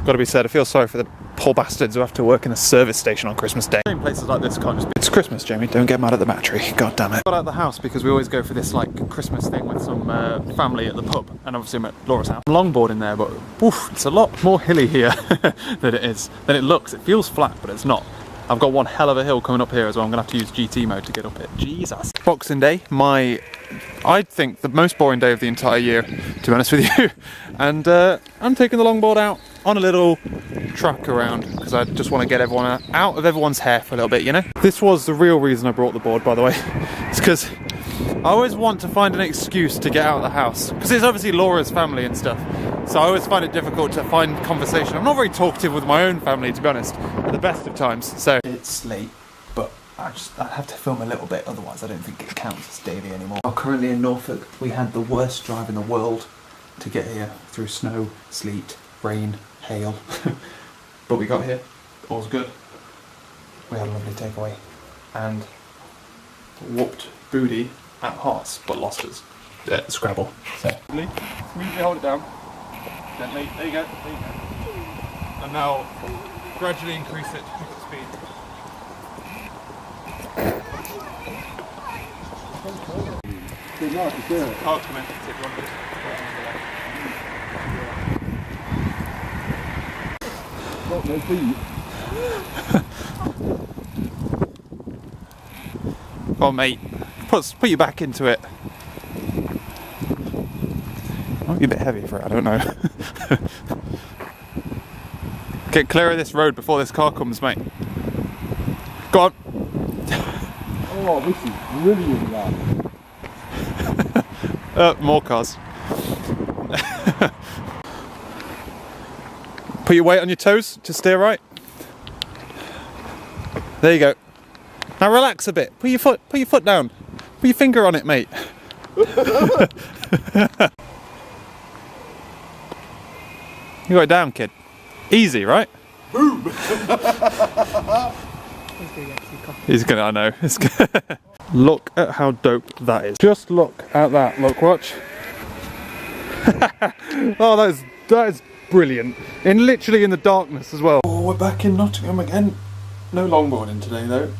Gotta be said, I feel sorry for the poor bastards who have to work in a service station on Christmas Day. In places like this can't just be... It's Christmas, Jamie, don't get mad at the battery, god damn it. Got out of the house because we always go for this like Christmas thing with some family at the pub, and obviously I'm at Laura's house. Longboard in there, but oof, it's a lot more hilly here than it looks. It feels flat, but it's not. I've got one hell of a hill coming up here as well. I'm gonna have to use GT mode to get up it. Jesus. Boxing Day, I think the most boring day of the entire year, to be honest with you. And I'm taking the longboard out on a little track around because I just want to get everyone out of everyone's hair for a little bit, you know? This was the real reason I brought the board, by the way. It's because I always want to find an excuse to get out of the house. Because it's obviously Laura's family and stuff. So I always find it difficult to find conversation. I'm not very talkative with my own family, to be honest, at the best of times. So it's late, but I have to film a little bit, otherwise I don't think it counts as daily anymore. Well, currently in Norfolk, we had the worst drive in the world to get here through snow, sleet, rain, hail. But we got here, all's good. We had a lovely takeaway and whooped booty at Hearts, but lost us at Scrabble. So, smoothly hold it down, gently, there you go, and now gradually increase it to speed. Oh, come in, take one of this. No feet. Come on, mate. Put you back into it. Might be a bit heavy for it, I don't know. Get clear of this road before this car comes, mate. Go on. Oh, this is brilliant, lad. More cars. Put your weight on your toes to steer right. There you go. Now relax a bit. Put your foot down. Put your finger on it, mate. You got it down, kid. Easy, right? Boom! He's gonna, I know. Look at how dope that is. Just look at that. Look, watch. Oh, that is brilliant. Literally in the darkness as well. Oh, we're back in Nottingham again. No longboarding today though.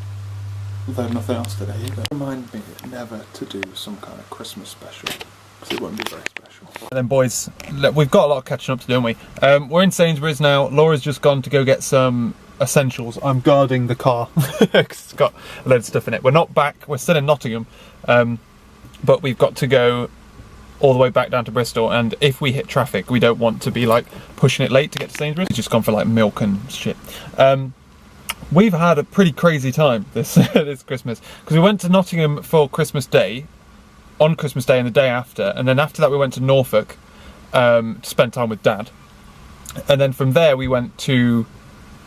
Though nothing else today either. Remind me never to do some kind of Christmas special, because it won't be very special. And then boys, look, we've got a lot of catching up to do, haven't we? We're in Sainsbury's now. Laura's just gone to go get some essentials. I'm guarding the car because it's got a load of stuff in it. We're not back, we're still in Nottingham, but we've got to go all the way back down to Bristol, and if we hit traffic we don't want to be like pushing it late to get to Sainsbury's. We've just gone for like milk and shit. We've had a pretty crazy time this this Christmas, because we went to Nottingham for Christmas Day, on Christmas Day and the day after, and then after that we went to Norfolk to spend time with Dad, and then from there we went to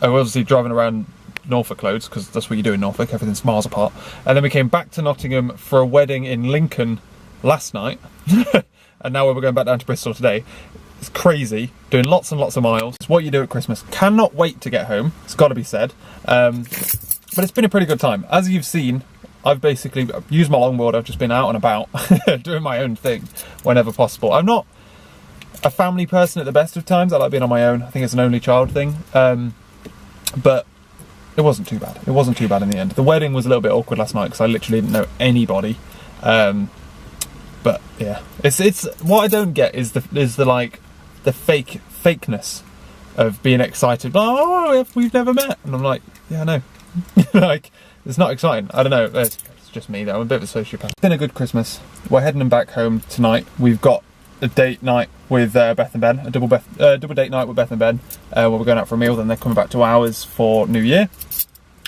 obviously driving around Norfolk loads, because that's what you do in Norfolk, everything's miles apart, and then we came back to Nottingham for a wedding in Lincoln last night, and now we're going back down to Bristol today. It's crazy, doing lots and lots of miles. It's what you do at Christmas. Cannot wait to get home, it's got to be said. But it's been a pretty good time. As you've seen, I've basically used my longboard, I've just been out and about, doing my own thing whenever possible. I'm not a family person at the best of times, I like being on my own. I think it's an only child thing. But it wasn't too bad. It wasn't too bad in the end. The wedding was a little bit awkward last night because I literally didn't know anybody. But yeah, it's what I don't get is the fakeness of being excited. Oh, we've never met, and I'm like, yeah, I know. Like, it's not exciting. I don't know. It's just me though. I'm a bit of a sociopath. It's been a good Christmas. We're heading back home tonight. We've got a date night with Beth and Ben, a double date night with Beth and Ben, where we're going out for a meal. Then they're coming back to ours for New Year,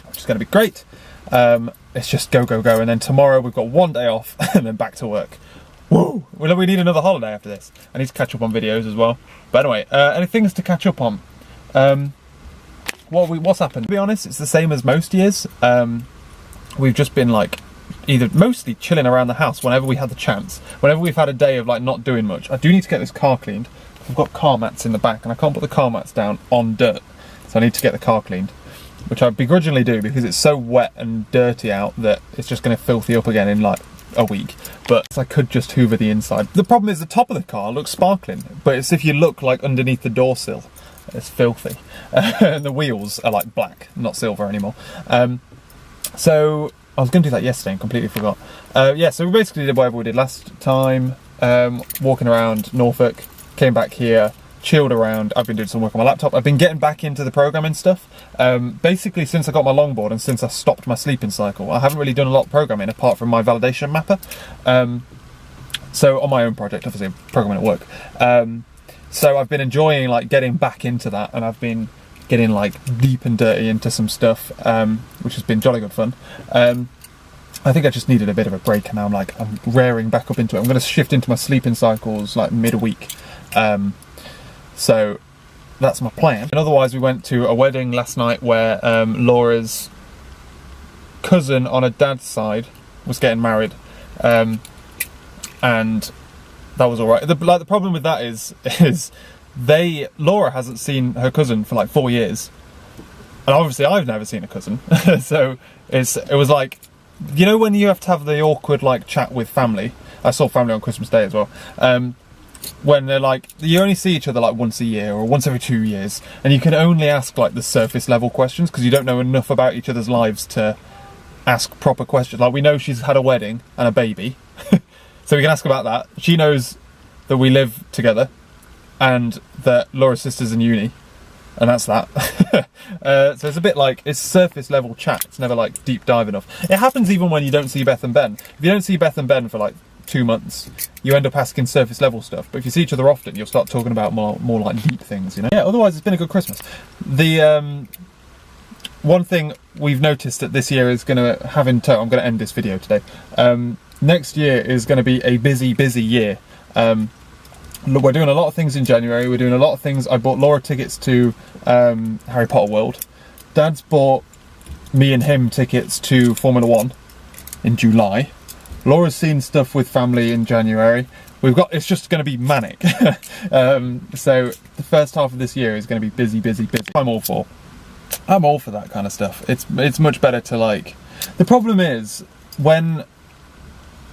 which is going to be great. It's just go, and then tomorrow we've got one day off and then back to work. Woo! We need another holiday after this. I need to catch up on videos as well. But anyway, any things to catch up on? What's happened? To be honest, it's the same as most years. We've just been like either mostly chilling around the house whenever we had the chance. Whenever we've had a day of like not doing much. I do need to get this car cleaned. I've got car mats in the back and I can't put the car mats down on dirt. So I need to get the car cleaned, which I begrudgingly do because it's so wet and dirty out that it's just going to filthy up again in like a week. But I could just hoover the inside. The problem is the top of the car looks sparkling, but it's if you look like underneath the door sill, It's filthy. And the wheels are like black, not silver anymore. So I was going to do that yesterday and completely forgot. Yeah, so we basically did whatever we did last time. Walking around Norfolk, came back here, chilled around. I've been doing some work on my laptop. I've been getting back into the programming stuff. Basically, since I got my longboard and since I stopped my sleeping cycle, I haven't really done a lot of programming apart from my validation mapper. So on my own project, obviously, I'm programming at work. So I've been enjoying like getting back into that, and I've been getting like deep and dirty into some stuff, which has been jolly good fun. I think I just needed a bit of a break, and now I'm raring back up into it. I'm going to shift into my sleeping cycles like midweek. So that's my plan. And otherwise, we went to a wedding last night where Laura's cousin on her dad's side was getting married, and that was all right. The problem with that is Laura hasn't seen her cousin for like 4 years, and obviously I've never seen a cousin. So it was like, you know, when you have to have the awkward like chat with family. I saw family on Christmas Day as well. When they're like, you only see each other like once a year or once every 2 years, and you can only ask like the surface level questions because you don't know enough about each other's lives to ask proper questions. Like, we know she's had a wedding and a baby, so we can ask about that. She knows that we live together and that Laura's sister's in uni, and that's that. So it's a bit like, it's surface level chat. It's never like deep dive enough. It happens even when you don't see Beth and Ben. If you don't see Beth and Ben for like 2 months, you end up asking surface level stuff. But if you see each other often, you'll start talking about more like deep things, you know? Yeah, otherwise it's been a good Christmas. The one thing we've noticed that this year is going to have in tow, I'm going to end this video today. Next year is going to be a busy year. We're doing a lot of things in January. We're doing a lot of things. I bought Laura tickets to Harry Potter World. Dad's bought me and him tickets to Formula 1 in July. Laura's seen stuff with family in January. It's just going to be manic. So the first half of this year is going to be busy. I'm all for that kind of stuff. It's much better to like. The problem is when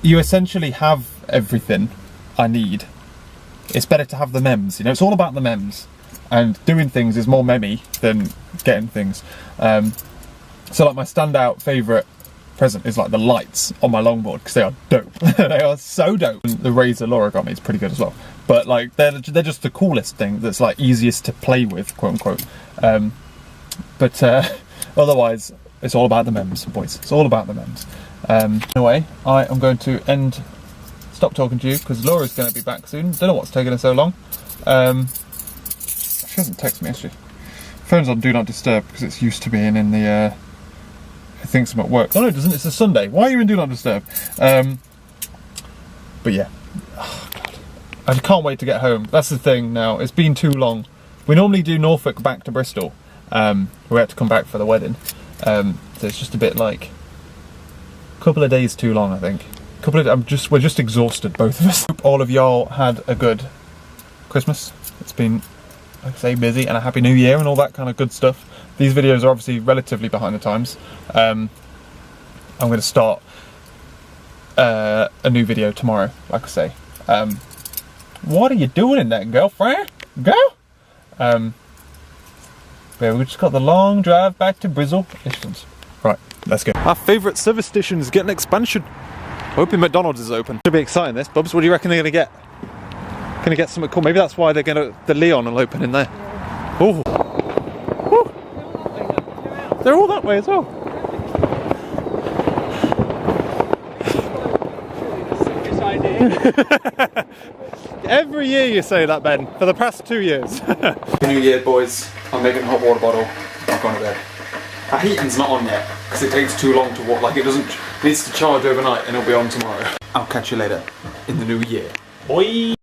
you essentially have everything I need, it's better to have the mems. You know, it's all about the mems, and doing things is more memmy than getting things. So like my standout favourite present is like the lights on my longboard, because they are dope. They are so dope. And the razor Laura got me is pretty good as well. But like they're just the coolest thing that's like easiest to play with, quote unquote. But otherwise, it's all about the memes, boys. It's all about the memes. Anyway, I am going to stop talking to you because Laura's going to be back soon. Don't know what's taking her so long. She hasn't texted me, has she? Phone's on Do Not Disturb because it's used to being in the. It thinks I'm at work. Oh no, it doesn't. It's a Sunday. Why are you in Do Not Disturb? But yeah, oh, God. I can't wait to get home. That's the thing now. It's been too long. We normally do Norfolk back to Bristol. We had to come back for the wedding. So it's just a bit like a couple of days too long, I think. We're just exhausted, both of us. Hope all of y'all had a good Christmas. It's been, like I say, busy, and a happy new year and all that kind of good stuff. These videos are obviously relatively behind the times. I'm going to start a new video tomorrow, like I say. What are you doing in there, girlfriend? Girl? Yeah, we've just got the long drive back to Bristol. Right, let's go. Our favourite service station is getting expansion. Hoping McDonald's is open. Should be exciting, this. Bubs, what do you reckon they're going to get? Going to get something cool. Maybe that's why they're going to. The Leon will open in there. Oh. They're all that way as well. Every year you say that, Ben, for the past 2 years. New Year, boys. I'm making a hot water bottle. I'm going to bed. Our heating's not on yet because it takes too long to walk. Like, it needs to charge overnight, and it'll be on tomorrow. I'll catch you later in the new year. Bye.